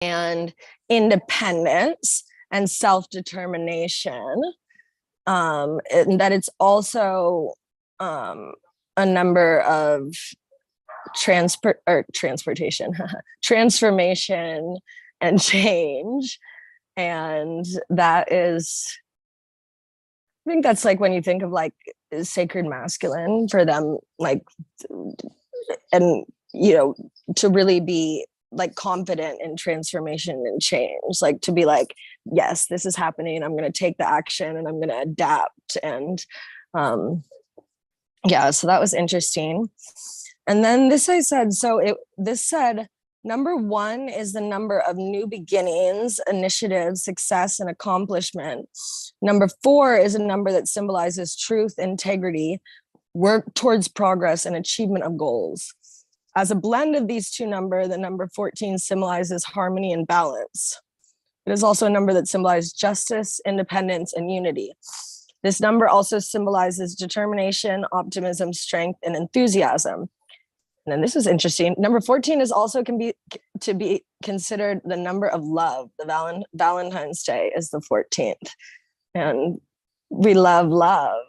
and independence and self-determination. And that it's also a number of transportation, transformation and change. And that is, I think that's like when you think of like sacred masculine for them, like, and you know, to really be like confident in transformation and change, like to be like, yes, this is happening, I'm going to take the action and I'm going to adapt. And yeah, so that was interesting. And then this I said, this said, number 1 is the number of new beginnings, initiative, success, and accomplishment. Number 4 is a number that symbolizes truth, integrity, work towards progress, and achievement of goals. As a blend of these two numbers, the number 14 symbolizes harmony and balance. It is also a number that symbolizes justice, independence, and unity. This number also symbolizes determination, optimism, strength, and enthusiasm. And then this is interesting. Number 14 is also can be considered the number of love. The Valentine's Day is the 14th. And we love love.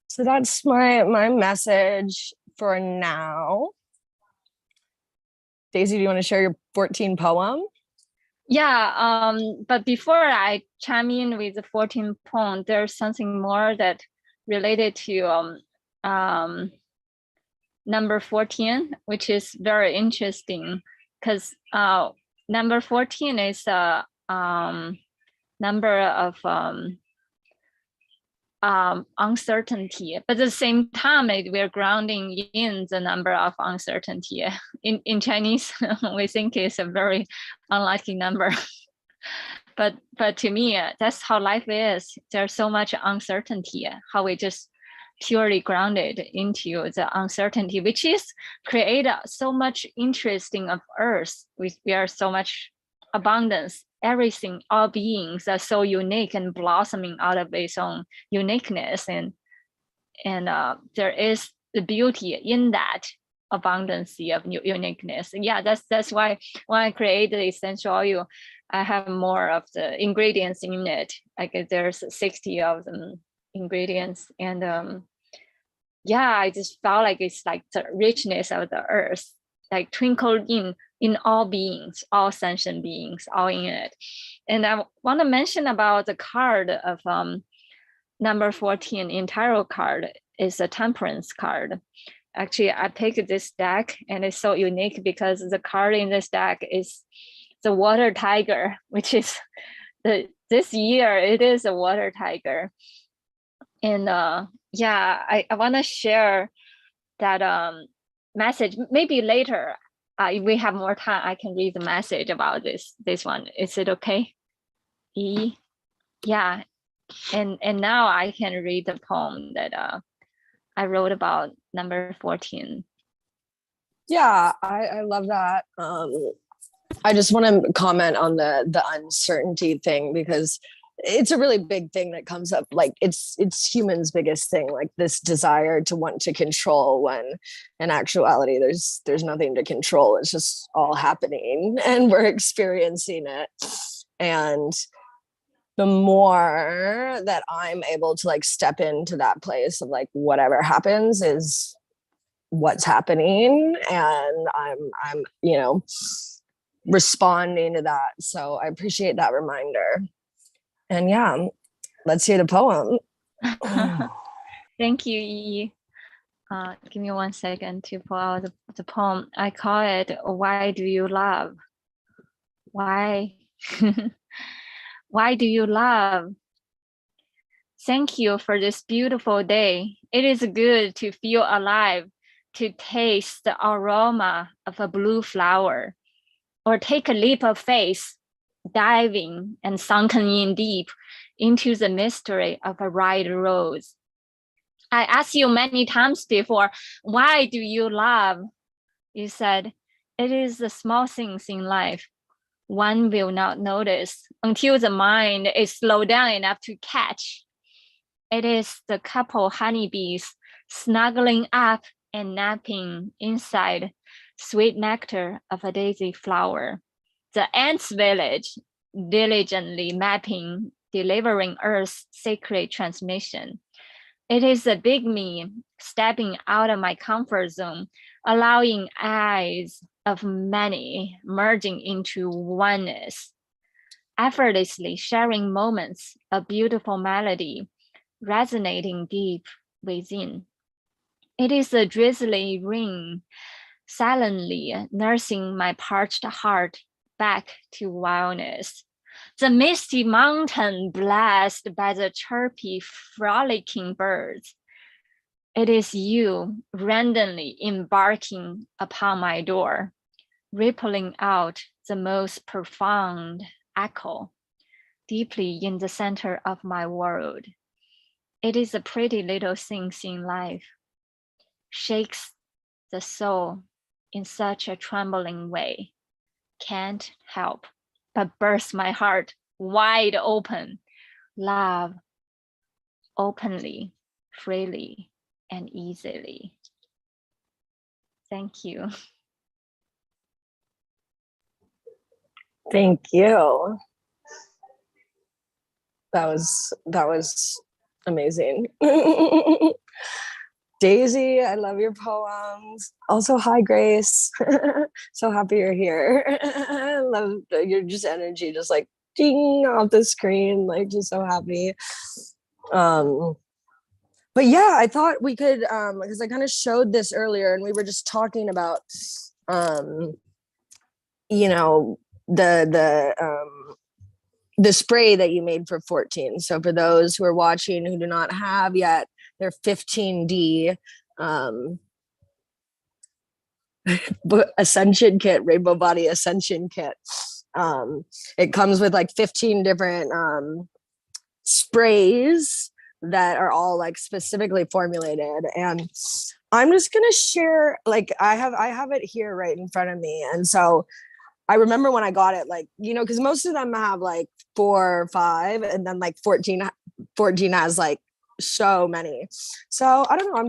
So that's my message for now. Daisy, do you want to share your 14 poem? Yeah, but before I chime in with the 14 poem, there's something more that related to number 14, which is very interesting because number 14 is a number of uncertainty, but at the same time we're grounding in the number of uncertainty. In Chinese we think it's a very unlikely number. But to me, that's how life is. There's so much uncertainty, how we just purely grounded into the uncertainty, which is create so much interesting of Earth. We are so much abundance, everything, all beings are so unique and blossoming out of its own uniqueness. And there is the beauty in that abundance of uniqueness. Yeah, that's why when I create the essential oil, I have more of the ingredients in it. Like there's 60 of them ingredients. And yeah, I just felt like it's like the richness of the earth, like twinkled in all beings, all sentient beings, all in it. And I want to mention about the card of number 14 in tarot card is a temperance card. Actually, I picked this deck and it's so unique because the card in this deck is the water tiger, which is this year it is a water tiger. And yeah, I want to share that message. Maybe later, if we have more time, I can read the message about this one. Is it okay? Yeah, and now I can read the poem that I wrote about number 14. Yeah, I love that. I just want to comment on the uncertainty thing because it's a really big thing that comes up. Like it's humans' biggest thing, like this desire to want to control, when in actuality there's nothing to control. It's just all happening and we're experiencing it. And the more that I'm able to like step into that place of like whatever happens is what's happening, and I'm responding to that. So I appreciate that reminder. And yeah, let's hear the poem. Thank you, Yi. Give me 1 second to pull out the poem. I call it "Why Do You Love?" Why? Why do you love? Thank you for this beautiful day. It is good to feel alive, to taste the aroma of a blue flower, or take a leap of faith, diving and sunken in deep into the mystery of a red rose. I asked you many times before, why do you love? You said, it is the small things in life one will not notice until the mind is slowed down enough to catch. It is the couple honeybees snuggling up and napping inside sweet nectar of a daisy flower. The ants' village, diligently mapping, delivering Earth's sacred transmission. It is a big me stepping out of my comfort zone, allowing eyes of many merging into oneness, effortlessly sharing moments of beautiful melody, resonating deep within. It is a drizzly rain, silently nursing my parched heart back to wildness. The misty mountain blessed by the chirpy, frolicking birds. It is you randomly embarking upon my door, rippling out the most profound echo, deeply in the center of my world. It is a pretty little things in life, shakes the soul in such a trembling way, can't help but burst my heart wide open, love openly, freely, and easily. Thank you. Thank you. That was amazing. Daisy, I love your poems. Also, hi, Grace. So happy you're here. I love your just energy, just like ding off the screen, like just so happy. But yeah, I thought we could, because I kind of showed this earlier, and we were just talking about, you know, the spray that you made for 14. So for those who are watching who do not have yet their 15D Ascension kit, Rainbow Body Ascension kit, it comes with like 15 different sprays that are all like specifically formulated. And I'm just gonna share, like I have it here right in front of me. And so I remember when I got it, like, you know, because most of them have like 4 or 5, and then like 14 has like so many. So I don't know. I'm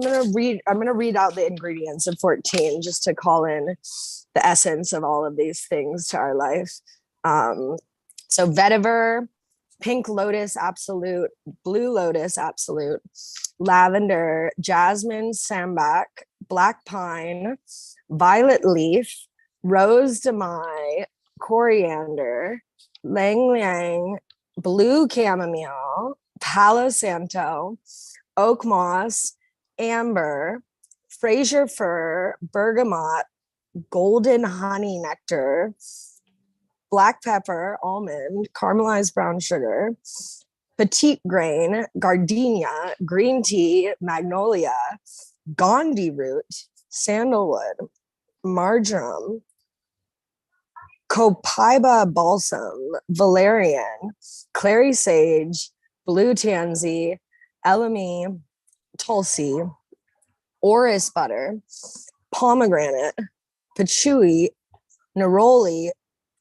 gonna read out the ingredients of 14 just to call in the essence of all of these things to our life. So vetiver, pink lotus absolute, blue lotus absolute, lavender, jasmine sambac, black pine, violet leaf, rose de mai, coriander, lang lang, blue chamomile, palo santo, oak moss, amber, Fraser fir, bergamot, golden honey nectar, black pepper, almond, caramelized brown sugar, petite grain, gardenia, green tea, magnolia, gondi root, sandalwood, marjoram, copaiba balsam, valerian, clary sage, blue tansy, elemi, tulsi, orris butter, pomegranate, patchouli, neroli,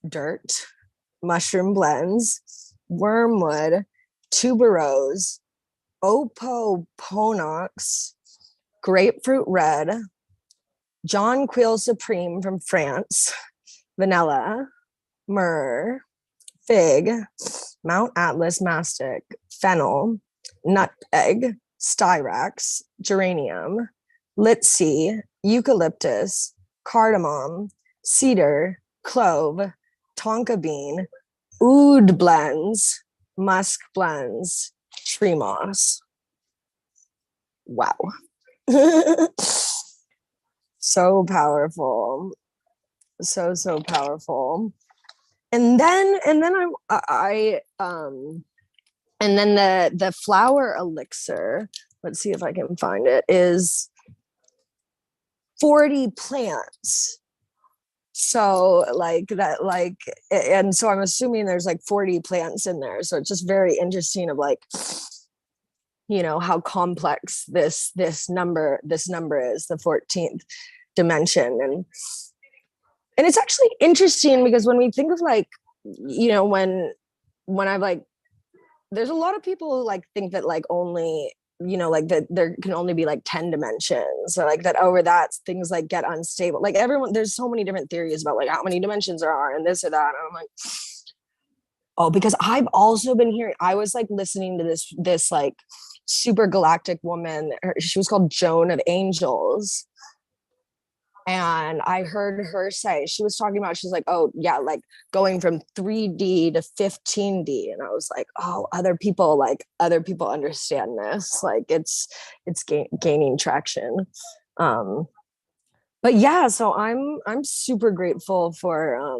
dirt, mushroom blends, wormwood, tuberose, opoponox, grapefruit red, John Quill Supreme from France, vanilla, myrrh, fig, Mount Atlas mastic, fennel, nutmeg, styrax, geranium, litsi, eucalyptus, cardamom, cedar, clove, tonka bean, oud blends, musk blends, tree moss. Wow. So powerful. So powerful. And then I and then the flower elixir, let's see if I can find it, is 40 plants. So like that, like, and so I'm assuming there's like 40 plants in there. So it's just very interesting of like, you know, how complex this number is, the 14th dimension. And it's actually interesting because when we think of like, you know, when I've like, there's a lot of people who like think that like only you know, like that there can only be like 10 dimensions, or like that over that things like get unstable. Like everyone, there's so many different theories about like how many dimensions there are and this or that. And I'm like, oh, because I've also been hearing, I was like listening to this like super galactic woman. She was called Joan of Angels. And I heard her say, she was talking about, she's like, oh yeah, like going from 3D to 15D. And I was like, oh, other people understand this. Like it's gaining traction. But yeah, so I'm super grateful for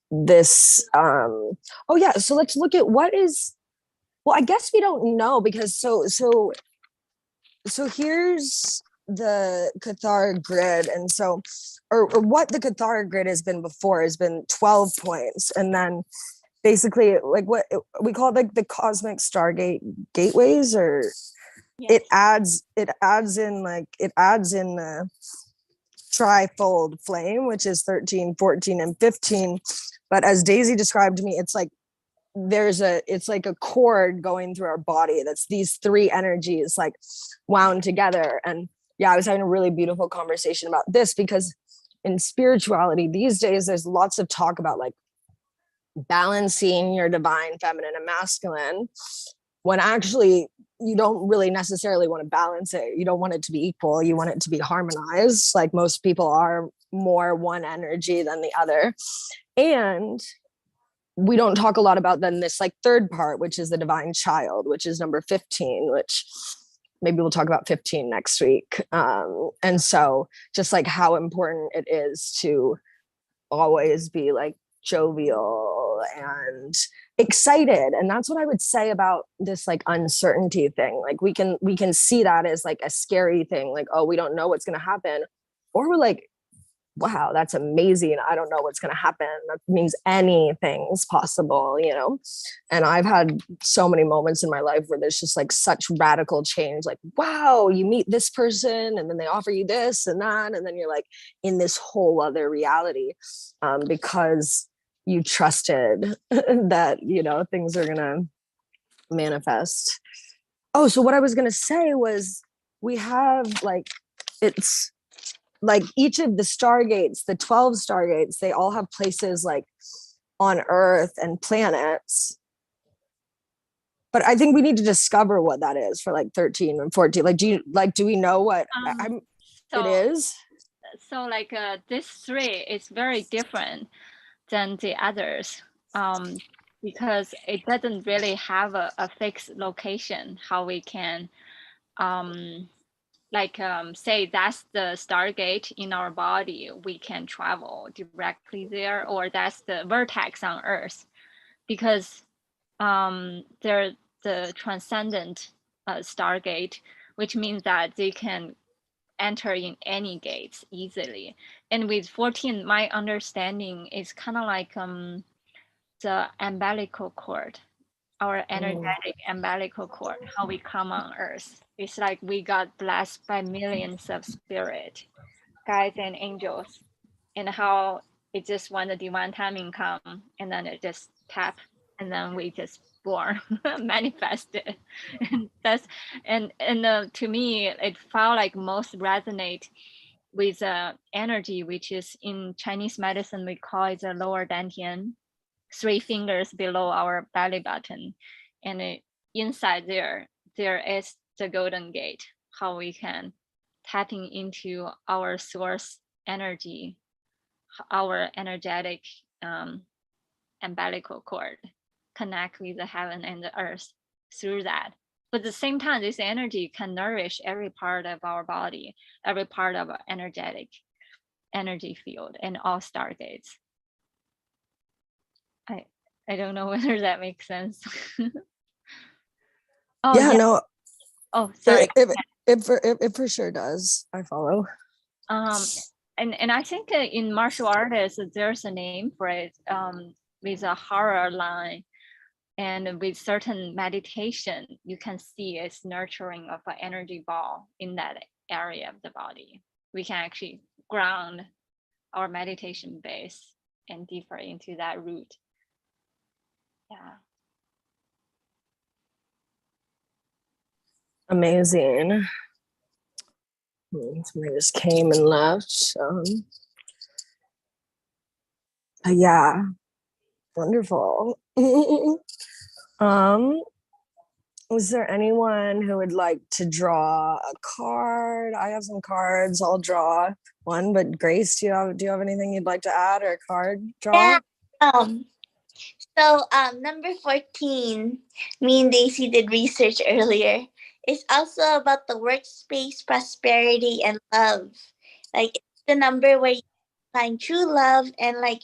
this. Oh yeah, so let's look at what is, well, I guess we don't know, because so here's the Kathara grid. And so, or what the Kathara grid has been before has been 12 points. And then basically like what we call it, like the cosmic stargate gateways, or Yes. it adds in the trifold flame, which is 13, 14, and 15. But as Daisy described to me, it's like it's like a cord going through our body that's these three energies like wound together. And yeah, I was having a really beautiful conversation about this, because in spirituality these days there's lots of talk about like balancing your divine feminine and masculine, when actually you don't really necessarily want to balance it. You don't want it to be equal, you want it to be harmonized. Like most people are more one energy than the other. And we don't talk a lot about then this like third part, which is the divine child, which is number 15, which maybe we'll talk about 15 next week. And so just like how important it is to always be like jovial and excited. And that's what I would say about this like uncertainty thing. Like we can see that as like a scary thing, like, oh, we don't know what's going to happen. Or we're like, wow, that's amazing, I don't know what's going to happen. That means anything's possible, you know. And I've had so many moments in my life where there's just like such radical change, like, wow, you meet this person and then they offer you this and that, and then you're like in this whole other reality, because you trusted that, you know, things are going to manifest. Oh, so what I was going to say was, we have like, it's like each of the stargates, the 12 stargates, they all have places like on Earth and planets. But I think we need to discover what that is for like 13 and 14. Like, do we know what it is? So like this 3 is very different than the others, because it doesn't really have a fixed location. How we can say that's the Stargate in our body, we can travel directly there, or that's the vertex on Earth, because they're the transcendent Stargate, which means that they can enter in any gates easily. And with 14, my understanding is kind of like the umbilical cord, our energetic umbilical cord, how we come on Earth. It's like we got blessed by millions of spirit, guides and angels, and how it just when the divine timing come, and then it just tap, and then we just born, manifested. And that's and to me, it felt like most resonate with energy, which is in Chinese medicine we call it the lower dantian, 3 fingers below our belly button, and inside there is the golden gate, how we can tapping into our source energy, our energetic umbilical cord, connect with the heaven and the earth through that. But at the same time, this energy can nourish every part of our body, every part of our energetic energy field, and all stargates. I don't know whether that makes sense. Oh yeah, no. Oh, sorry. It for sure does. I follow. And I think in martial artists there's a name for it, with a horror line, and with certain meditation you can see it's nurturing of an energy ball in that area of the body. We can actually ground our meditation base and deeper into that root. Yeah. Amazing. Somebody just came and left. Yeah, wonderful. um, was there anyone who would like to draw a card? I have some cards. I'll draw one. But Grace, do you have anything you'd like to add or a card draw? Yeah. Um, number 14, me and Daisy did research earlier. It's also about the workspace, prosperity, and love. Like it's the number where you find true love, and like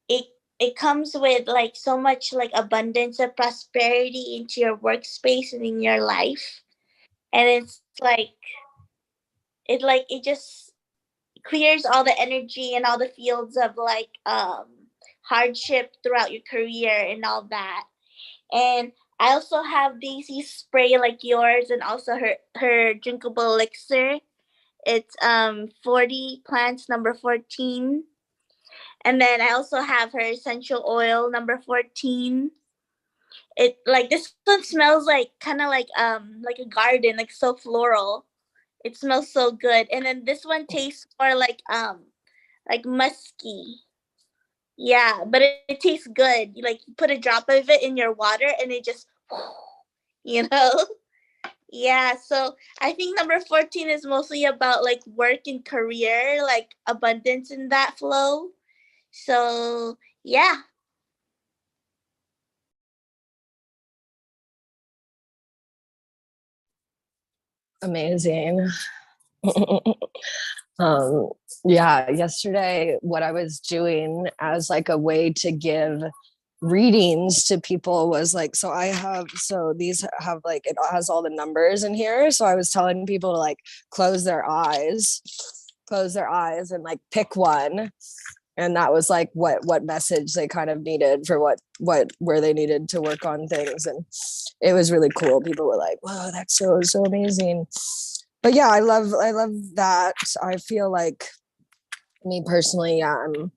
it it comes with like so much like abundance of prosperity into your workspace and in your life. And it's like it just clears all the energy and all the fields of like hardship throughout your career and all that. And I also have Daisy's spray like yours, and also her drinkable elixir. It's 40 plants number 14. And then I also have her essential oil number 14. It like this one smells like kind of like a garden, like so floral. It smells so good. And then this one tastes more like musky. Yeah, but it tastes good. You like you put a drop of it in your water and it just you know? Yeah, so I think number 14 is mostly about like work and career, like abundance in that flow. So, yeah. Amazing. um, yeah, yesterday what I was doing as like a way to give readings to people was like, so these have like, it has all the numbers in here. So I was telling people to like close their eyes and like pick one, and that was like what message they kind of needed for what where they needed to work on things. And it was really cool. People were like, whoa, that's so amazing. But yeah, I love that. I feel like, me personally, yeah, I'm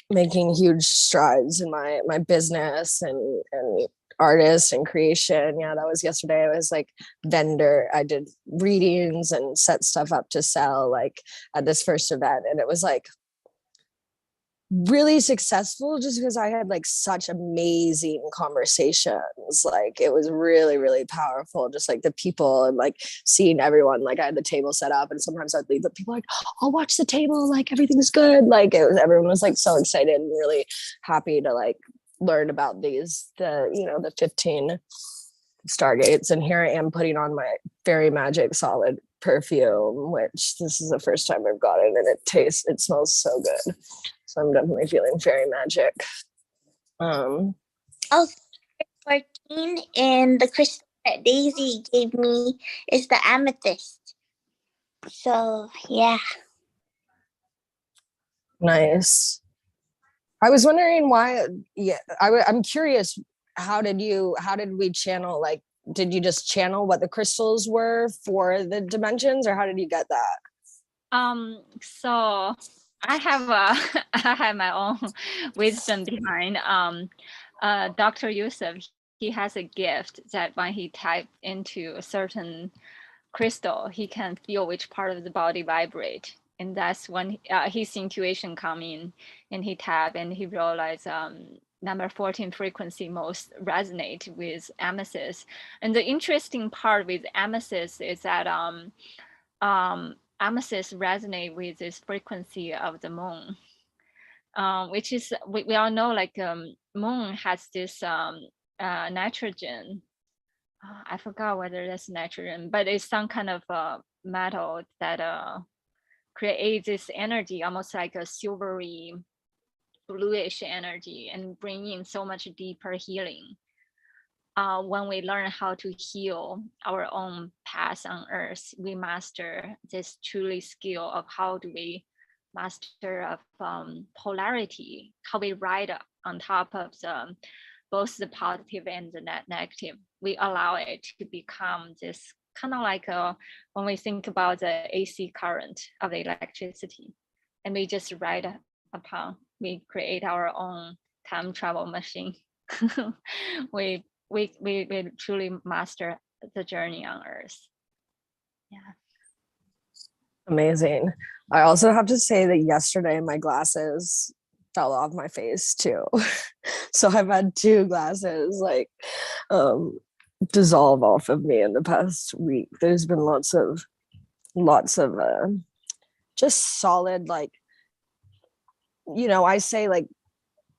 making huge strides in my business and artist and creation. Yeah, that was yesterday. I was like vendor. I did readings and set stuff up to sell like at this first event, and it was like really successful just because I had like such amazing conversations. Like it was really powerful, just like the people and like seeing everyone. Like I had the table set up, and sometimes I'd leave, but people like, oh, I'll watch the table, like everything's good. Like everyone was like so excited and really happy to like learn about the 15 Stargates. And here I am putting on my Fairy Magic solid perfume, which this is the first time I've got it, and it smells so good. So I'm definitely feeling fairy magic. Also, 14, and the crystal that Daisy gave me is the amethyst. So, yeah. Nice. I was wondering why. Yeah, I'm curious. How did we channel? Like, did you just channel what the crystals were for the dimensions, or how did you get that? So I have I have my own wisdom behind. Dr. Yusuf, he has a gift that when he typed into a certain crystal, he can feel which part of the body vibrate, and that's when his intuition come in, and he tap and he realized number 14 frequency most resonate with amethyst. And the interesting part with amethyst is that amethyst resonate with this frequency of the moon, which is we all know like moon has this nitrogen. I forgot whether that's nitrogen, but it's some kind of metal that creates this energy, almost like a silvery, bluish energy, and bring in so much deeper healing. When we learn how to heal our own path on earth, we master this truly skill of how do we master of polarity, how we ride on top of both the positive and the negative. We allow it to become this kind of like when we think about the AC current of the electricity, and we just ride upon, we create our own time travel machine. we truly master the journey on earth. Yeah. Amazing. I also have to say that yesterday my glasses fell off my face too. So I've had two glasses like dissolve off of me in the past week. There's been lots of just solid, like, I say like,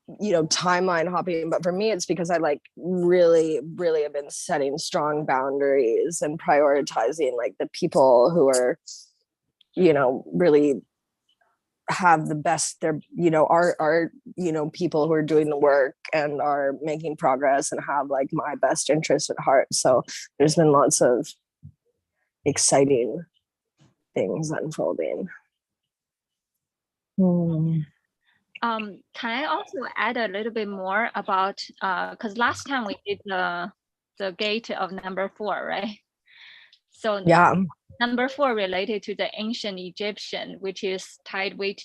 timeline hopping, but for me it's because I like really really have been setting strong boundaries and prioritizing like the people who are really have the best, they're are people who are doing the work and are making progress and have like my best interest at heart. So there's been lots of exciting things unfolding. Can I also add a little bit more about, because last time we did the gate of number 4, right? So Yeah. number 4 related to the ancient Egyptian, which is tied with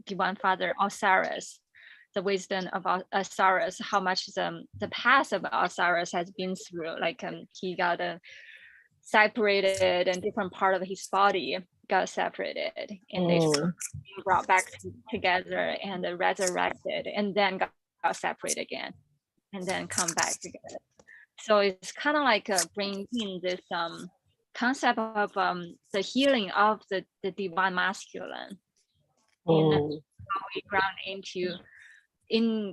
Divine Father Osiris, the wisdom of Osiris, how much the past of Osiris has been through. Like he got separated and different part of his body got separated and they brought back together and resurrected and then got separated again and then come back together. So it's kind of like bringing in this concept of the healing of the divine masculine in how we ground into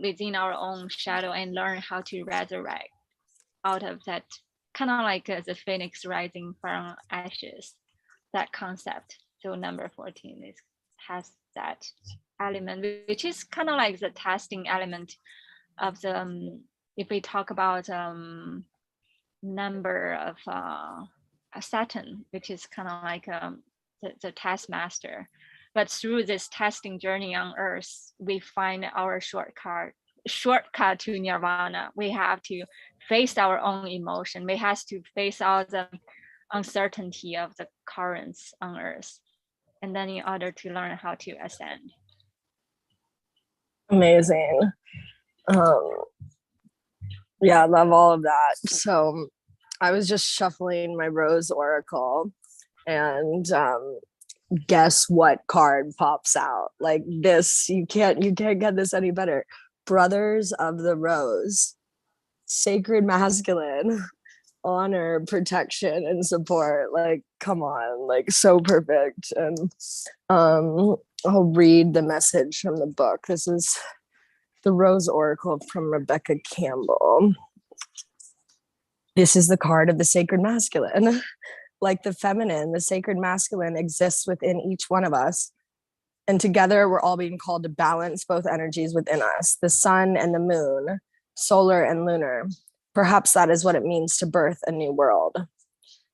within our own shadow and learn how to resurrect out of that, kind of like the phoenix rising from ashes, that concept. So number 14 has that element, which is kind of like the testing element of the if we talk about number of Saturn, which is kind of like the task master. But through this testing journey on Earth, we find our shortcut to nirvana. We have to face our own emotion. We have to face all the uncertainty of the currents on Earth, and then in order to learn how to ascend. Amazing. Yeah, I love all of that. So I was just shuffling my Rose Oracle and guess what card pops out? Like this, you can't get this any better. Brothers of the Rose, sacred masculine, honor, protection, and support. Like, come on, like so perfect. And I'll read the message from the book. This is the Rose Oracle from Rebecca Campbell. This is the card of the sacred masculine. Like the feminine, the sacred masculine exists within each one of us. And together we're all being called to balance both energies within us, the sun and the moon, solar and lunar. Perhaps that is what it means to birth a new world.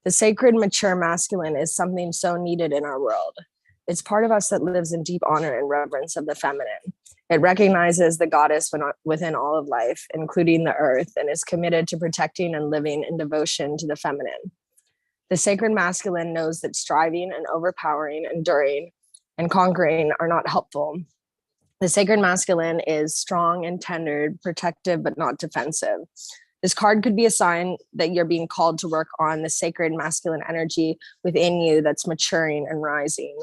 The sacred, mature masculine is something so needed in our world. It's part of us that lives in deep honor and reverence of the feminine. It recognizes the goddess within all of life, including the earth, and is committed to protecting and living in devotion to the feminine. The sacred masculine knows that striving and overpowering, enduring, and conquering are not helpful. The sacred masculine is strong and tender, protective, but not defensive. This card could be a sign that you're being called to work on the sacred masculine energy within you that's maturing and rising.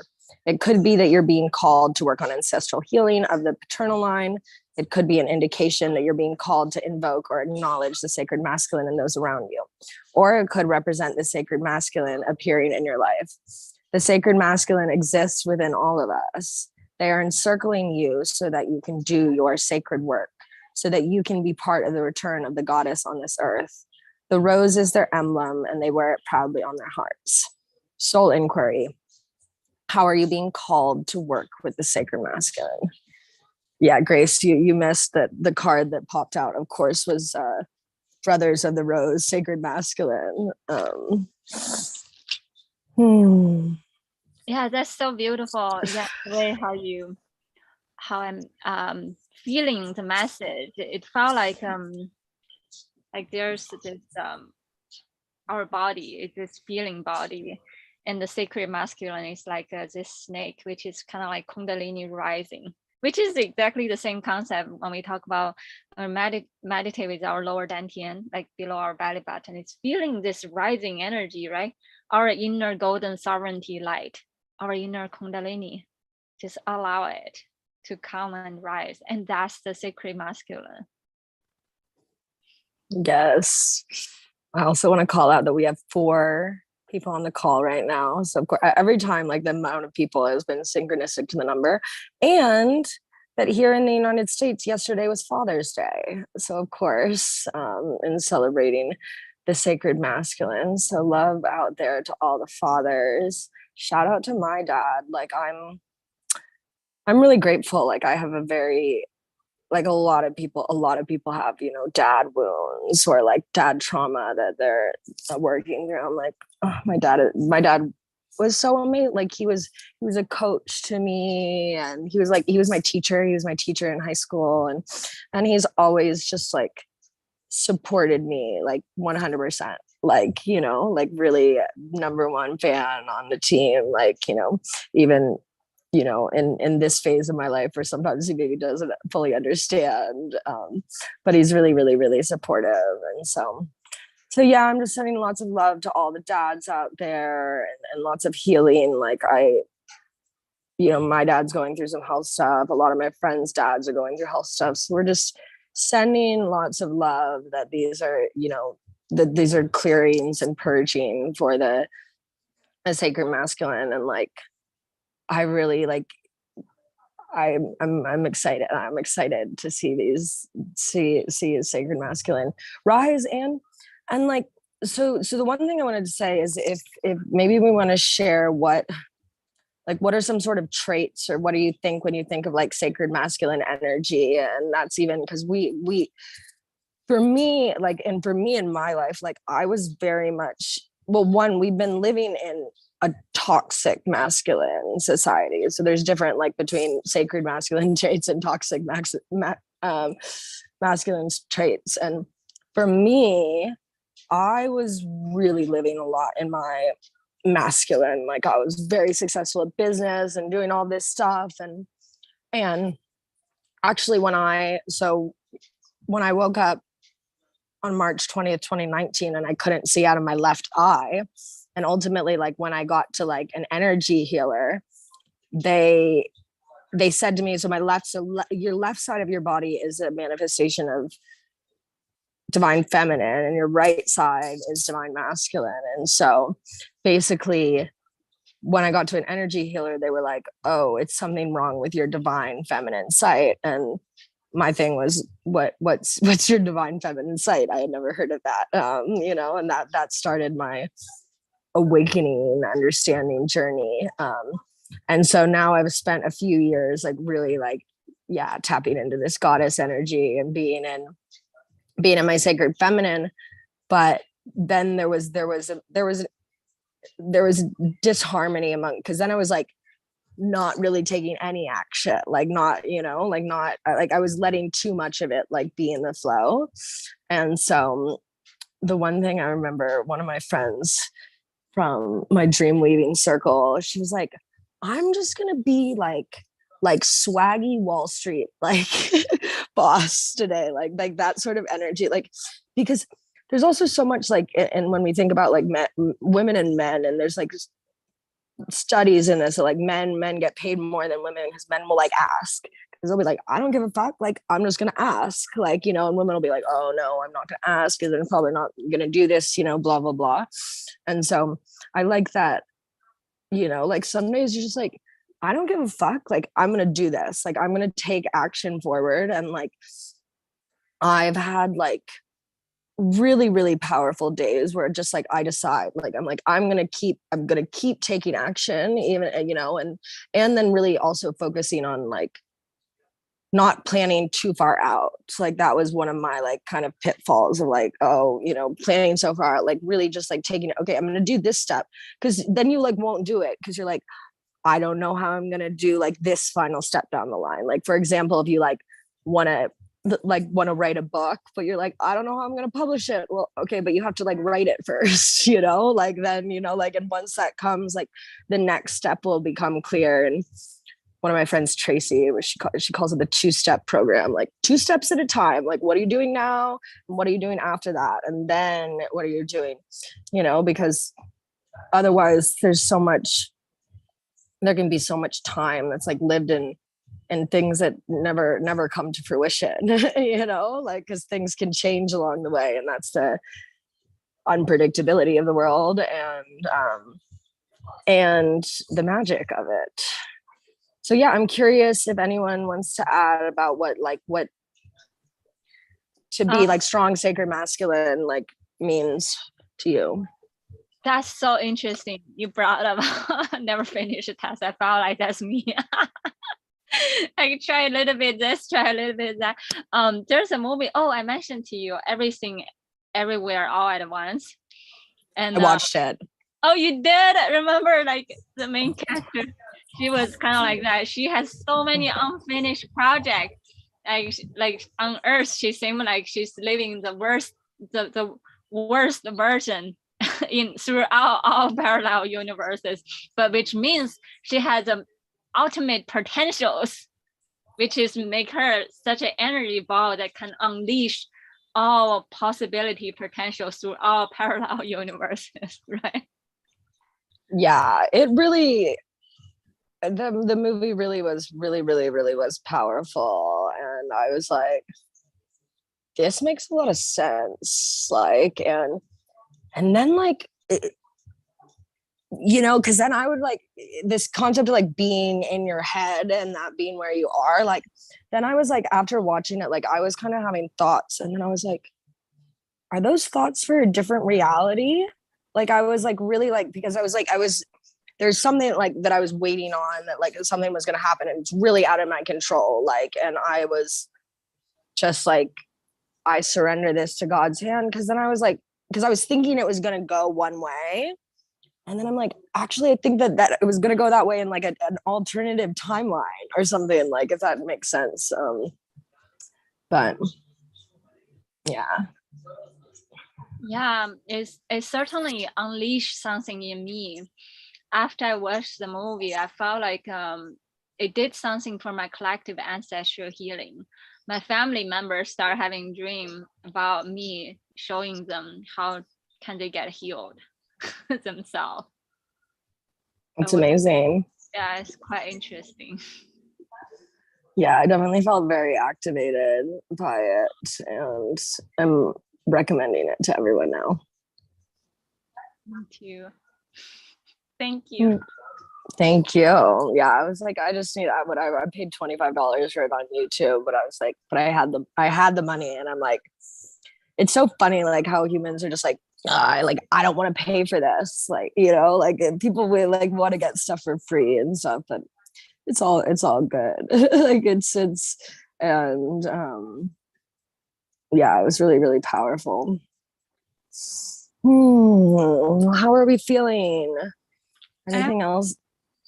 It could be that you're being called to work on ancestral healing of the paternal line. It could be an indication that you're being called to invoke or acknowledge the sacred masculine in those around you. Or it could represent the sacred masculine appearing in your life. The sacred masculine exists within all of us. They are encircling you so that you can do your sacred work, so that you can be part of the return of the goddess on this earth. The rose is their emblem, and they wear it proudly on their hearts. Soul inquiry. How are you being called to work with the sacred masculine? Yeah, Grace, you missed that the card that popped out, of course, was Brothers of the Rose, sacred masculine. Yeah, that's so beautiful. Yeah, the way how I'm feeling the message. It felt like there's this our body is this feeling body, and the sacred masculine is like this snake, which is kind of like Kundalini rising. which is exactly the same concept when we talk about meditate with our lower dantian, like below our belly button. It's feeling this rising energy, right? Our inner golden sovereignty light, our inner kundalini. Just allow it to come and rise. And that's the sacred masculine. Yes. I also want to call out that we have 4 people on the call right now. So of course, every time, like the amount of people has been synchronistic to the number. And that here in the United States, yesterday was Father's Day. So of course, in celebrating the sacred masculine. So love out there to all the fathers. Shout out to my dad. Like I'm really grateful. Like I have a very, like a lot of people have, you know, dad wounds or like dad trauma that they're working through. I'm like, oh, my dad was so amazing. Like he was a coach to me, and he was my teacher. He was my teacher in high school, and he's always just like supported me like 100%. Like, you know, like really #1 fan on the team. Like, you know, even, you know, in this phase of my life where sometimes he maybe doesn't fully understand, but he's really, really, really supportive. And so yeah, I'm just sending lots of love to all the dads out there, and lots of healing. Like you know, my dad's going through some health stuff. A lot of my friends' dads are going through health stuff. So we're just sending lots of love that these are, you know, that these are clearings and purging for the sacred masculine. And like, I really like, I'm excited. I'm excited to see a sacred masculine rise. And like, so the one thing I wanted to say is if maybe we want to share what are some sort of traits, or what do you think when you think of like sacred masculine energy? And that's even because we for me, like, and for me in my life, like I was very much, well, one, we've been living in a toxic masculine society. So there's different, like between sacred masculine traits and toxic masculine traits. And for me, I was really living a lot in my masculine. Like I was very successful at business and doing all this stuff. And actually when I woke up on March 20th, 2019, and I couldn't see out of my left eye. And ultimately, like when I got to like an energy healer, they said to me, so your left side of your body is a manifestation of divine feminine, and your right side is divine masculine. And so basically, when I got to an energy healer, they were like, oh, it's something wrong with your divine feminine site. And my thing was, what's your divine feminine site? I had never heard of that, you know, and that started my awakening, understanding journey. And so now I've spent a few years like really like, yeah, tapping into this goddess energy and being in my sacred feminine. But then there was disharmony among, because then I was like not really taking any action, like not, you know, like not, like I was letting too much of it like be in the flow. And so the one thing I remember, one of my friends from my dream weaving circle, she was like, I'm just gonna be like swaggy Wall Street like boss today, like that sort of energy, like, because there's also so much like, and when we think about like women and men, and there's like studies in this, so like men get paid more than women, because men will like ask, because they'll be like, I don't give a fuck, like I'm just gonna ask, like, you know, and women will be like, oh no, I'm not gonna ask because I'm probably not gonna do this, you know, blah blah blah. And so I like that, you know, like some days you're just like, I don't give a fuck, like I'm gonna do this, like I'm gonna take action forward. And like I've had like really, really powerful days where just like I decide, like I'm gonna keep taking action, even, you know, and then really also focusing on like not planning too far out. Like that was one of my like kind of pitfalls of like, oh, you know, planning so far out, like really just like taking, okay, I'm gonna do this step, because then you like won't do it because you're like, I don't know how I'm gonna do like this final step down the line. Like for example, if you like want to write a book, but you're like, I don't know how I'm going to publish it. Well, okay, but you have to like write it first, you know, like then, you know, like, and once that comes, like the next step will become clear. one of my friends, Tracy, she calls it the 2-step program, like 2 steps at a time. Like, what are you doing now? And what are you doing after that? And then what are you doing? Because otherwise there can be so much time that's like lived in things that never come to fruition, like, because things can change along the way. And that's the unpredictability of the world and the magic of it. So yeah, I'm curious if anyone wants to add about what to be like strong, sacred, masculine like means to you. That's so interesting. You brought up never finish a task. I felt like that's me. I try a little bit this, try a little bit that. There's a movie. Oh, I mentioned to you, Everything, Everywhere, All at Once. And I watched it. Oh, you did? Remember, like the main character, she was kind of like that. She has so many unfinished projects. Like on Earth, she seemed like she's living the worst version throughout all parallel universes. But which means she has ultimate potentials, which is make her such an energy ball that can unleash all possibility potential through all parallel universes, right? Yeah, it really, the movie really was was powerful. And I was like, this makes a lot of sense. Like, and then like, because then I would like this concept of like being in your head and that being where you are. Like, then I was like, after watching it, like I was kind of having thoughts, and then I was like, are those thoughts for a different reality? Like, I was like really like, because there's something like that I was waiting on, that like something was going to happen, and it's really out of my control. Like, and I was just like, I surrender this to God's hand. Because then I was like, because I was thinking it was going to go one way. And then I'm like, actually, I think that it was going to go that way in like an alternative timeline or something, like, if that makes sense. But yeah. Yeah, it certainly unleashed something in me. After I watched the movie, I felt like it did something for my collective ancestral healing. My family members start having dreams about me, showing them how can they get healed themselves. It's amazing. Yeah, it's quite interesting. Yeah, I definitely felt very activated by it, and I'm recommending it to everyone now. Me too. Thank you. Thank you. Yeah, I was like, I just need whatever. I paid $25 for it on YouTube, but I was like, but I had the money, and I'm like, it's so funny, like how humans are just like, I don't want to pay for this, like, like people will like want to get stuff for free and stuff, but it's all good. Like it's and yeah, it was really powerful. How are we feeling? Anything else?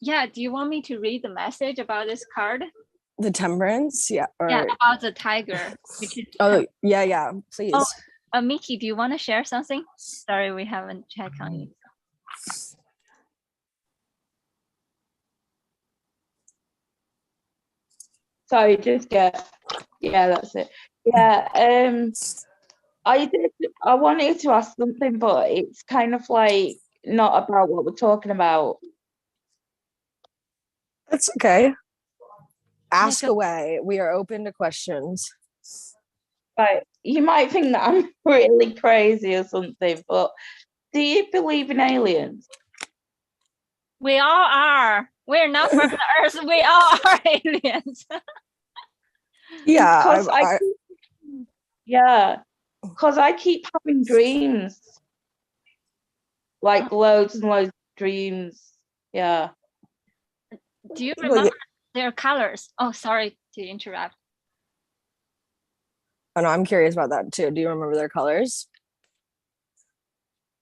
Yeah, do you want me to read the message about this card? The Temperance? Yeah. Yeah, about the tiger. Which is yeah, please. Miki, do you want to share something? Sorry, we haven't checked on you. Sorry, yeah, that's it. Yeah, I wanted to ask something, but it's kind of like not about what we're talking about. That's okay. Ask away. We are open to questions. Like, you might think that I'm really crazy or something, but do you believe in aliens? We all are. We're not from the Earth. We all are aliens. Yeah. Because I keep having dreams. Like loads and loads of dreams. Yeah. Do you remember their colors? Oh, sorry to interrupt. Oh no, I'm curious about that too. Do you remember their colors?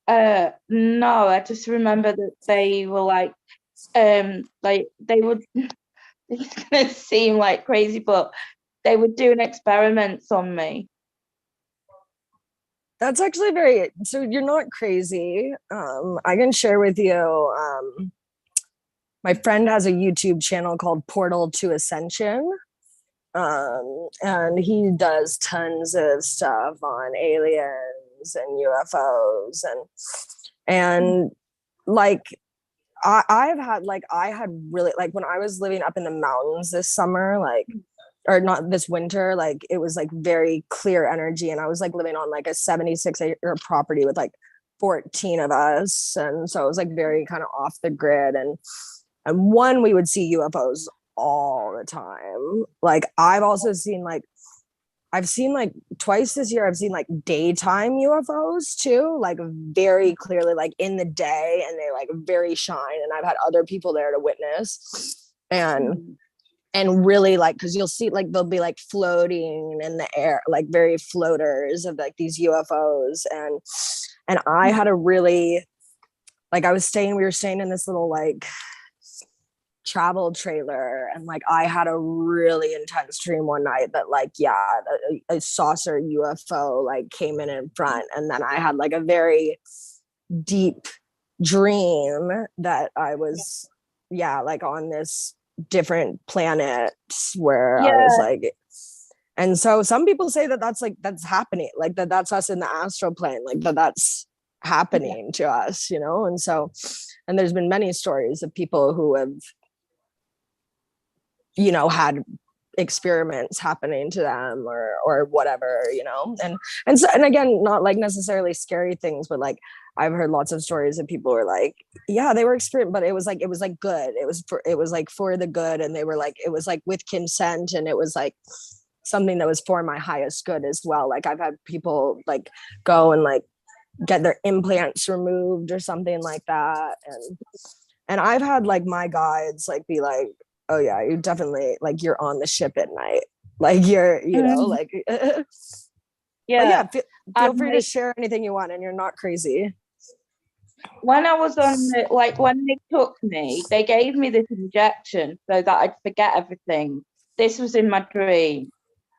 No, I just remember that they were like they would it's gonna seem like crazy, but they were doing experiments on me. That's actually so you're not crazy. I can share with you my friend has a YouTube channel called Portal to Ascension. And he does tons of stuff on aliens and UFOs and like I had really like when I was living up in the mountains this summer, like or not this winter, like it was like very clear energy, and I was like living on like a 76-acre property with like 14 of us, and so it was like very kind of off the grid, and one we would see UFOs all the time. Like I've seen like twice this year, I've seen like daytime UFOs too, like very clearly, like in the day, and they like very shine. And I've had other people there to witness. And really like, because you'll see like they'll be like floating in the air, like very floaters of like these UFOs. And I had a really like we were staying in this little like travel trailer, and like I had a really intense dream one night that like a saucer UFO like came in front, and then I had like a very deep dream that I was like on this different planet where I was like, and so some people say that that's happening, like that's us in the astral plane, like that's happening to us, you know. And so, and there's been many stories of people who have, you know, had experiments happening to them or whatever, you know. And so, and again, not like necessarily scary things, but like I've heard lots of stories of people were like, yeah, they were experiment, but it was like good. It was like for the good, and they were like, it was like with consent, and it was like something that was for my highest good as well. Like I've had people like go and like get their implants removed or something like that, and I've had like my guides like be like, oh yeah, you definitely like you're on the ship at night, like you're, you know, like yeah, feel free to share anything you want, and you're not crazy. When I was on the, like when they took me, they gave me this injection so that I'd forget everything. This was in my dream.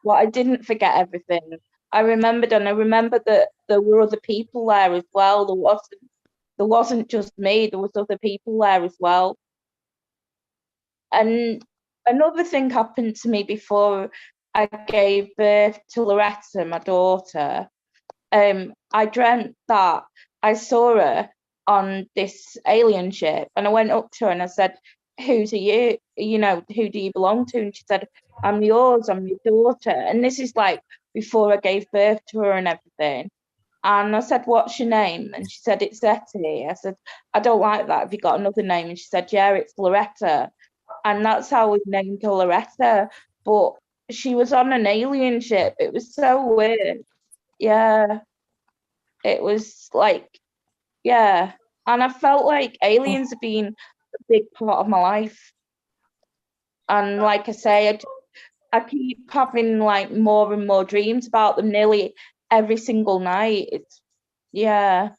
Well, I didn't forget everything. I remembered, and I remembered that there were other people there as well. There wasn't just me, there was other people there as well. And another thing happened to me before I gave birth to Loretta, my daughter. I dreamt that I saw her on this alien ship, and I went up to her and I said, who's you? You know, who do you belong to? And she said, I'm yours, I'm your daughter. And this is like before I gave birth to her and everything. And I said, what's your name? And she said, it's Etty. I said, I don't like that. Have you got another name? And she said, yeah, it's Loretta. And that's how we named her Loretta. But she was on an alien ship. It was so weird. Yeah. It was like, yeah. And I felt like aliens have been a big part of my life. And like I say, I keep having like more and more dreams about them nearly every single night. It's, yeah.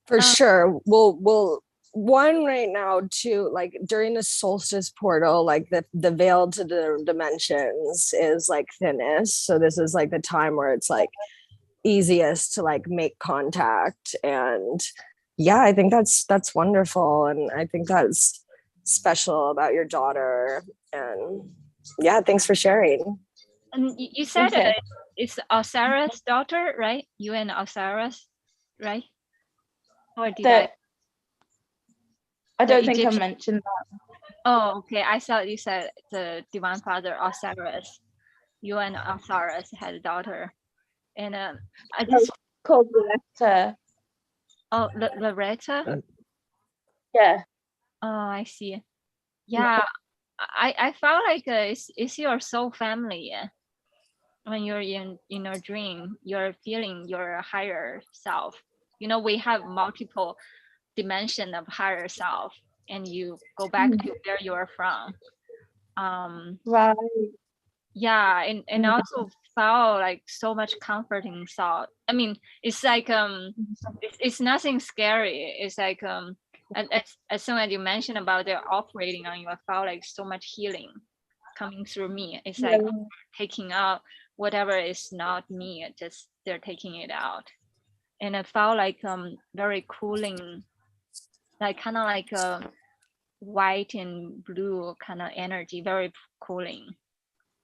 For sure. We'll one right now too, like during the solstice portal, like the veil to the dimensions is like thinnest. So this is like the time where it's like easiest to like make contact. And yeah, I think that's wonderful. And I think that's special about your daughter. And yeah, thanks for sharing. And you said it's Osiris' daughter, right? You and Osiris, right? Or did I don't think I mentioned that. Oh, okay. I thought you said the Divine Father Osiris. You and Osiris had a daughter, and I just called Loretta. Oh, Loretta. Yeah. Oh, I see. Yeah, I felt like it's your soul family. When you're in your dream, you're feeling your higher self. You know, we have multiple dimension of higher self, and you go back to where you're from. Right. Yeah, and also felt like so much comforting thought. I mean, it's like it's nothing scary. It's like as soon as you mentioned about they're operating on you, I felt like so much healing coming through me. It's like taking out whatever is not me, just they're taking it out. And it felt like very cooling, like kind of like white and blue kind of energy, very cooling.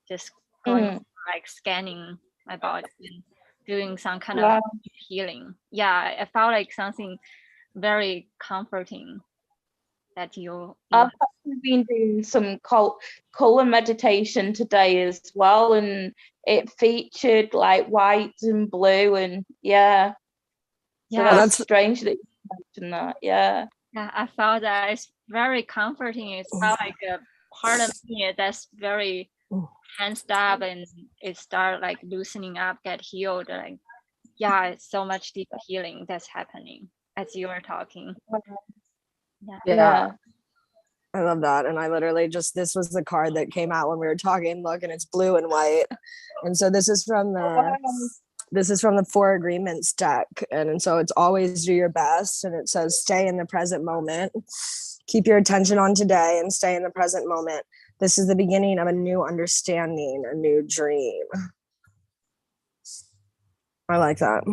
Just going like scanning my body and doing some kind of healing. Yeah, I felt like something very comforting that you I've actually been doing some color meditation today as well, and it featured like white and blue, and so that's strange that you mentioned that. Yeah, I felt that it's very comforting. It felt like a part of me that's very tensed up, and it started like loosening up, get healed. Like, it's so much deep healing that's happening as you were talking. Yeah. I love that. And I literally this was the card that came out when we were talking. Look, and it's blue and white. And so this is from the Four Agreements deck. And so it's always do your best. And it says, stay in the present moment. Keep your attention on today and stay in the present moment. This is the beginning of a new understanding, a new dream. I like that.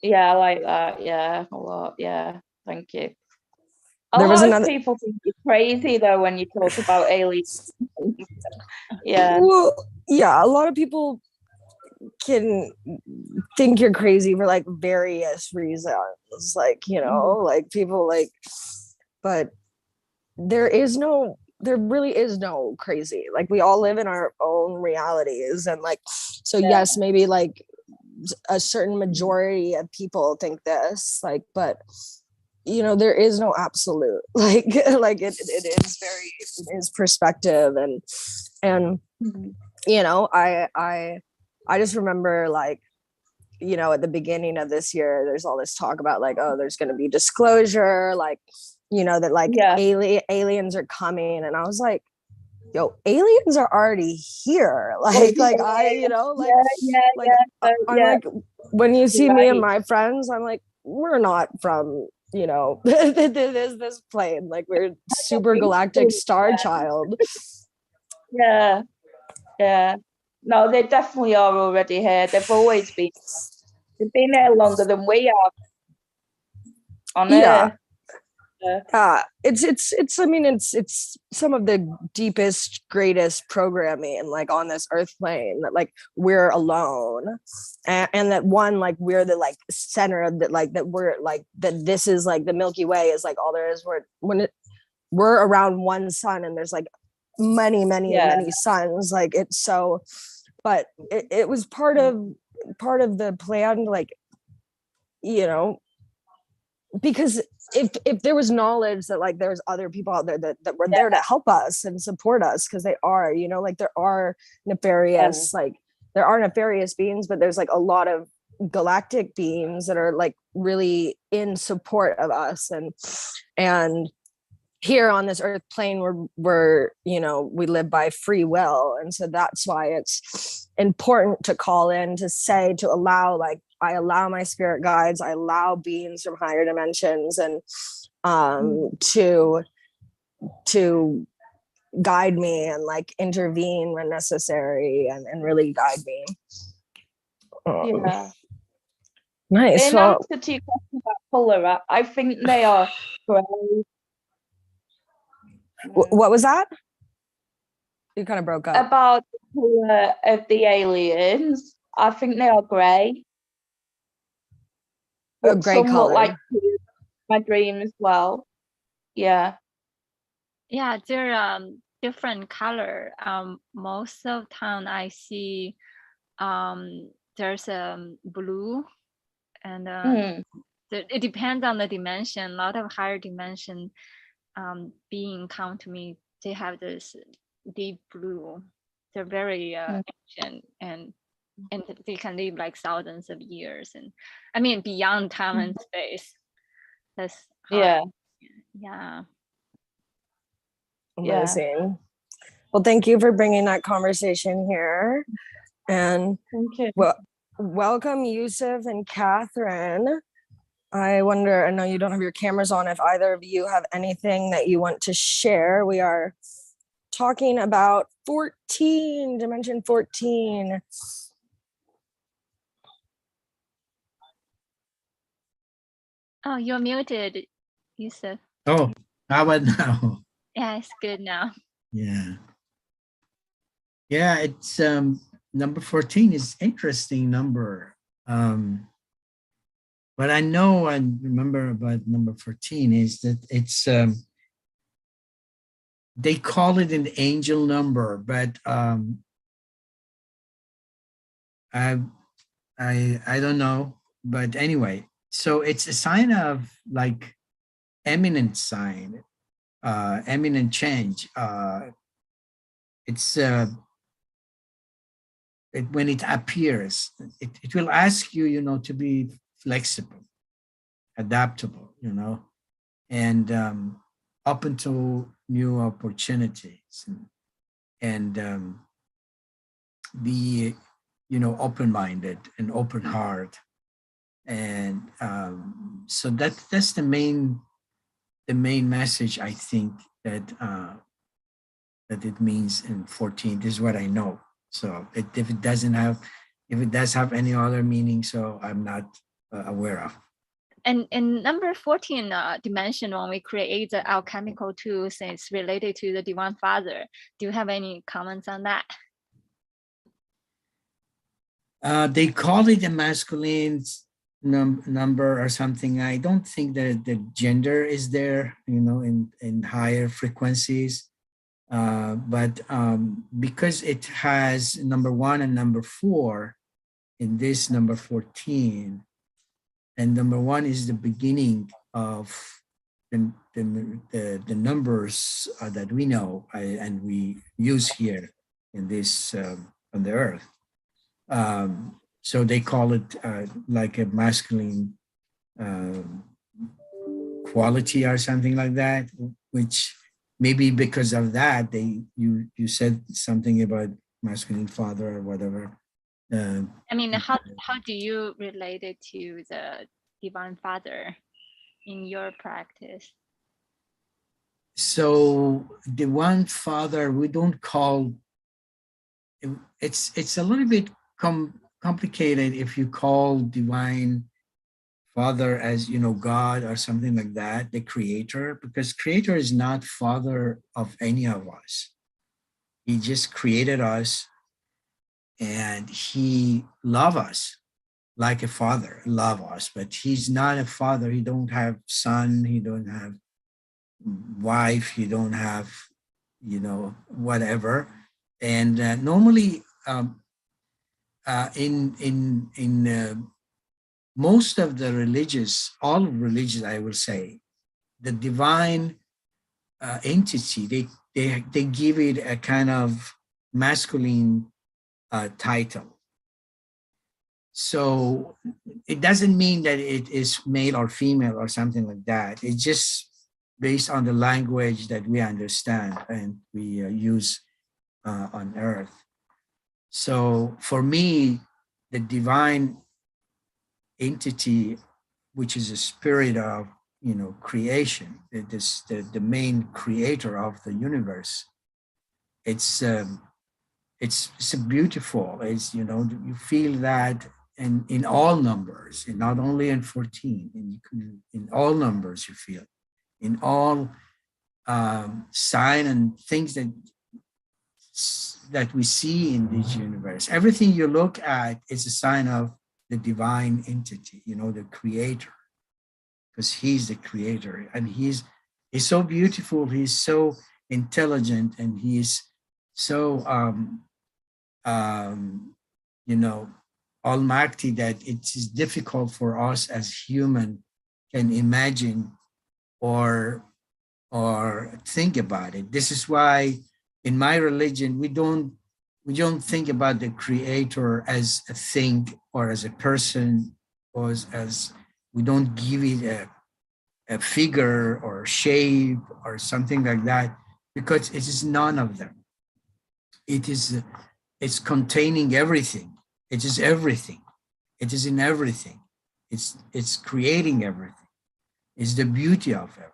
Yeah, I like that. Yeah, a lot. Yeah, thank you. A There was lot another of people think you're crazy though when you talk about aliens. Yeah. Well, yeah, a lot of people can think you're crazy for like various reasons. Like, you know, like people like, but there really is no crazy. Like we all live in our own realities. And like, so yes, maybe like a certain majority of people think this, like, but you know, there is no absolute, like it is perspective. And you know, I just remember, like, you know, at the beginning of this year, there's all this talk about like, oh, there's going to be disclosure, like, you know, that like aliens are coming. And I was like, yo, aliens are already here. Like I, you know, like, I'm like, when you see me and my friends, I'm like, we're not from, you know, this plane. Like we're super galactic star child. Yeah. No, they definitely are already here. They've always been. They've been here longer than we have on Earth. It's I mean, it's some of the deepest, greatest programming like on this earth plane, that like we're alone, and that one, like we're the like center of that, like that we're like that this is like the Milky Way is like all there is. We're around one sun, and there's like many suns. Like it's so, but it was part of the plan, like, you know, because if there was knowledge that like there's other people out there that were there to help us and support us, because they are, you know, like there are nefarious beings, but there's like a lot of galactic beings that are like really in support of us. And here on this earth plane, we're you know, we live by free will. And so that's why it's important to call in, to say, to allow, like, I allow my spirit guides, I allow beings from higher dimensions, and to guide me and like intervene when necessary, and really guide me. Nice. In answer to your question about color, I think they are gray. What was that? You kind of broke up. About the color of the aliens, I think they are gray. A gray color. Like my dream as well. Yeah. Yeah, they're different color. Most of the time I see there's blue, and it depends on the dimension. A lot of higher dimension being come to me, they have this deep blue. They're very ancient, and they can live like thousands of years, and I mean beyond time and space. That's Amazing. Well, thank you for bringing that conversation here, and welcome Yusuf and Catherine. I wonder, I know you don't have your cameras on, if either of you have anything that you want to share. We are talking about dimension 14. Oh, you're muted. Yusuf. Oh, how about now? Yeah, it's good now. Yeah. Yeah, it's number 14 is interesting number. What I know and remember about number 14 is that it's they call it an angel number, but I don't know. But anyway, so it's a sign of like eminent sign, eminent change. It's when it appears, it will ask you, to be flexible, adaptable, and open to new opportunities, and be, open-minded and open heart. And so that's the main message, I think, that it means in 14. This is what I know. So if it does have any other meaning, so I'm not aware of. And in number 14 dimension, when we create the alchemical tools, it's related to the Divine Father. Do you have any comments on that? They call it a masculine number or something. I don't think that the gender is there, in higher frequencies. But because it has number 1 and number 4 in this number 14, and number 1 is the beginning of the numbers that we know and we use here in this on the earth. So they call it like a masculine quality or something like that, which maybe because of that, you said something about masculine father or whatever. I mean, how do you relate it to the Divine Father in your practice? So Divine Father, we don't call, it's a little bit complicated if you call Divine Father as, God or something like that, the creator, because creator is not father of any of us. He just created us and he loves us like a father, love us, but he's not a father. He don't have son, he don't have wife, he don't have, whatever. And normally in most of the all religions, I will say, the divine entity, they give it a kind of masculine title. So it doesn't mean that it is male or female or something like that. It's just based on the language that we understand and we use on earth. So for me, the divine entity, which is a spirit of creation, it is the main creator of the universe. It's a beautiful. It's you feel that in all numbers, and not only in 14. And in all numbers you feel, in all sign and things that we see in this universe. Everything you look at is a sign of the divine entity, the creator, because he's the creator, and he's so beautiful, he's so intelligent, and he's so almighty that it is difficult for us as human can imagine or think about it. This is why in my religion we don't think about the creator as a thing or as a person, or as we don't give it a figure or shape or something like that, because it is none of them. It's containing everything. It is everything. It is in everything. It's creating everything. It's the beauty of everything.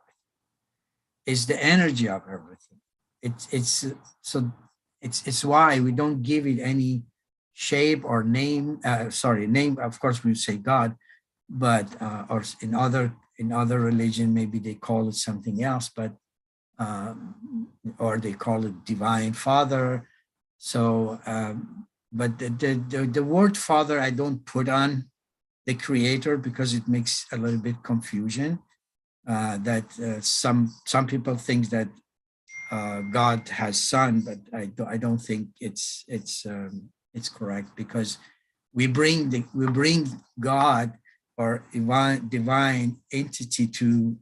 It's the energy of everything. It's why we don't give it any shape or name. Name, of course, we say God, but or in other in other religion, maybe they call it something else, but or they call it divine father. So, but the word father, I don't put on the creator because it makes a little bit confusion. That some people think that God has son, but I don't think it's correct, because we bring God or divine entity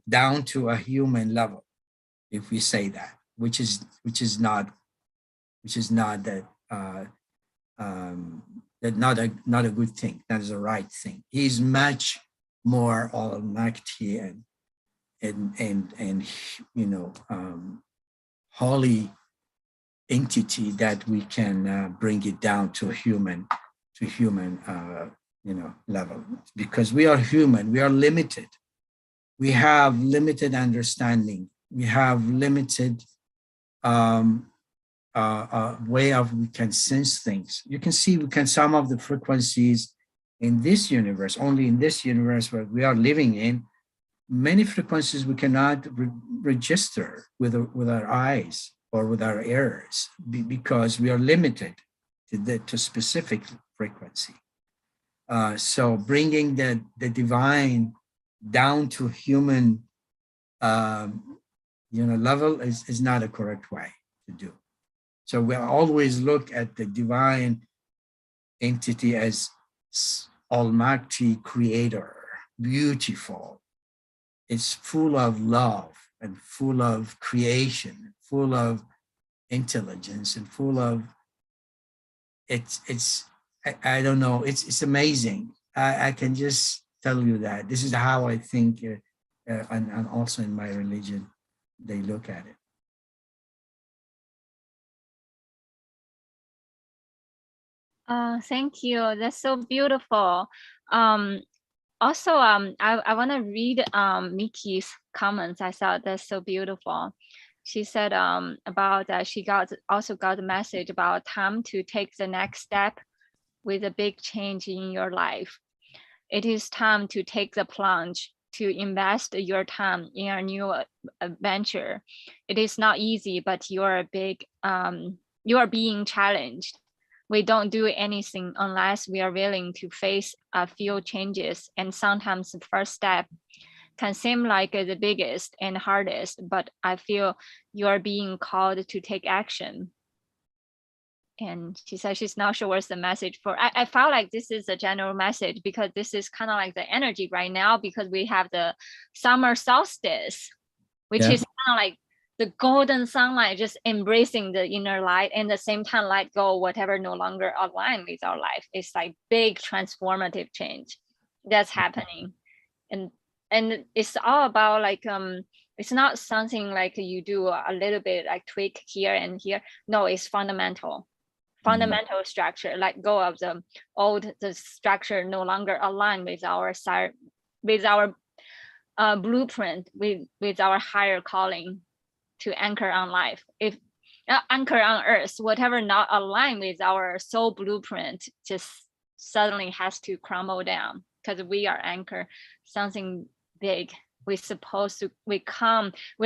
down to a human level, if we say that, which is not that not a good thing. That is a right thing. He's much more almighty and holy entity that we can bring it down to a human level, because we are human. We are limited. We have limited understanding. We have limited way of we can sense things. You can see some of the frequencies in this universe, only in this universe where we are living in, many frequencies we cannot register with our eyes or with our ears, because we are limited to specific frequency. So bringing the divine down to human level is not a correct way to do. So we always look at the divine entity as almighty creator, beautiful. It's full of love and full of creation, full of intelligence, and full of I don't know, it's amazing. I can just tell you that this is how I think, and also in my religion they look at it. Thank you. That's so beautiful. Also, I want to read Mickey's comments. I thought that's so beautiful. She said about she also got a message about time to take the next step with a big change in your life. It is time to take the plunge, to invest your time in a new adventure. It is not easy, but you are being challenged. We don't do anything unless we are willing to face a few changes, and sometimes the first step can seem like the biggest and hardest, but I feel you are being called to take action. And she said she's not sure what's the message for. I felt like this is a general message, because this is kind of like the energy right now, because we have the summer solstice, which is kind of like the golden sunlight, just embracing the inner light, and at the same time let go whatever no longer align with our life. It's like big transformative change that's happening. And it's all about like it's not something like you do a little bit like tweak here and here. No, it's fundamental structure. Let go of the structure no longer align with our blueprint, with our higher calling, to anchor on life. If anchor on earth, whatever not align with our soul blueprint just suddenly has to crumble down, because we are anchor something big. We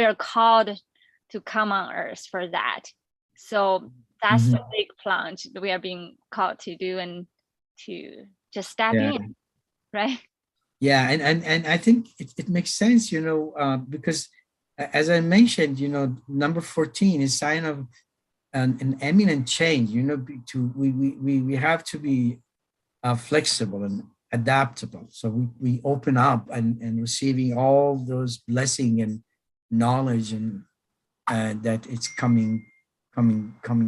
are called to come on earth for that. So that's the big plunge that we are being called to do, and to just step in, right? Yeah, and I think it makes sense, because as I mentioned, number 14 is sign of an eminent change. We have to be flexible and adaptable. So we open up and receiving all those blessing and knowledge and that it's coming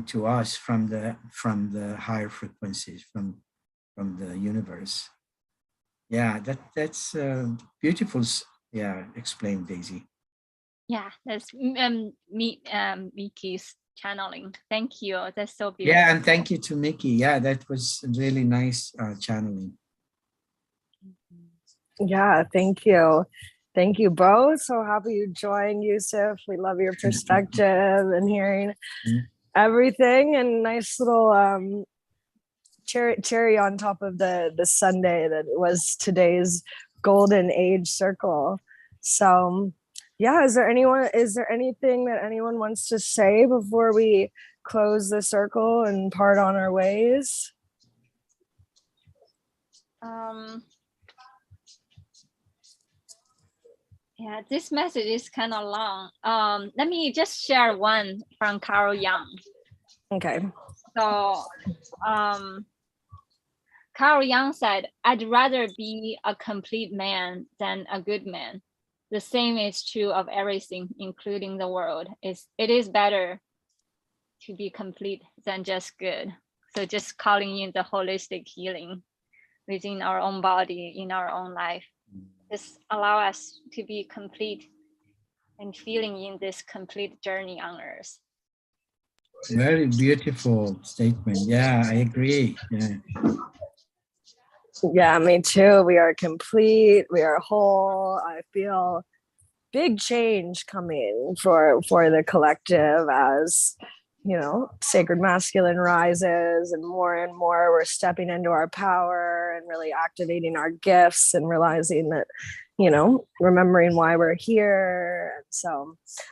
to us from the higher frequencies, from the universe. Yeah, that's beautiful. Yeah, explain, Daisy. Yeah, that's Mickey's channeling. Thank you. That's so beautiful. Yeah, and thank you to Mickey. Yeah, that was really nice channeling. Yeah, thank you. Thank you both. So happy you joined, Yusuf. We love your perspective and hearing everything, and nice little cherry on top of the Sunday that was today's golden age circle. So yeah, is there anything that anyone wants to say before we close the circle and part on our ways? Yeah, this message is kind of long. Let me just share one from Carl Jung. Okay. So Carl Jung said, "I'd rather be a complete man than a good man. The same is true of everything, including the world. It is better to be complete than just good." So just calling in the holistic healing within our own body, in our own life. Just allow us to be complete and feeling in this complete journey on earth. Very beautiful statement. Yeah, I agree. Yeah. Yeah, me too. We are complete. We are whole. I feel big change coming for the collective as, you know, sacred masculine rises and more we're stepping into our power and really activating our gifts and realizing that, you know, remembering why we're here. And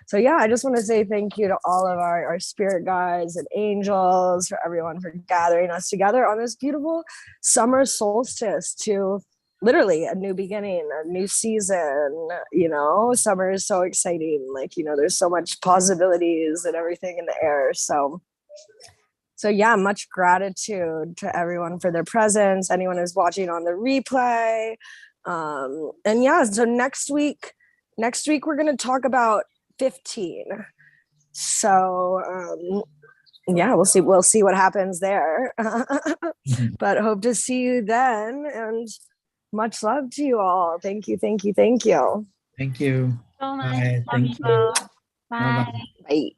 so yeah, I just want to say thank you to all of our spirit guides and angels, for everyone for gathering us together on this beautiful summer solstice to literally a new beginning, a new season. You know, summer is so exciting. Like, you know, there's so much possibilities and everything in the air. So yeah, much gratitude to everyone for their presence, anyone who's watching on the replay. And yeah, so next week we're going to talk about 15. So yeah, we'll see what happens there. But hope to see you then, and much love to you all. Thank you. Thank you. So much. Bye. Thank you. Bye. Bye-bye. Bye.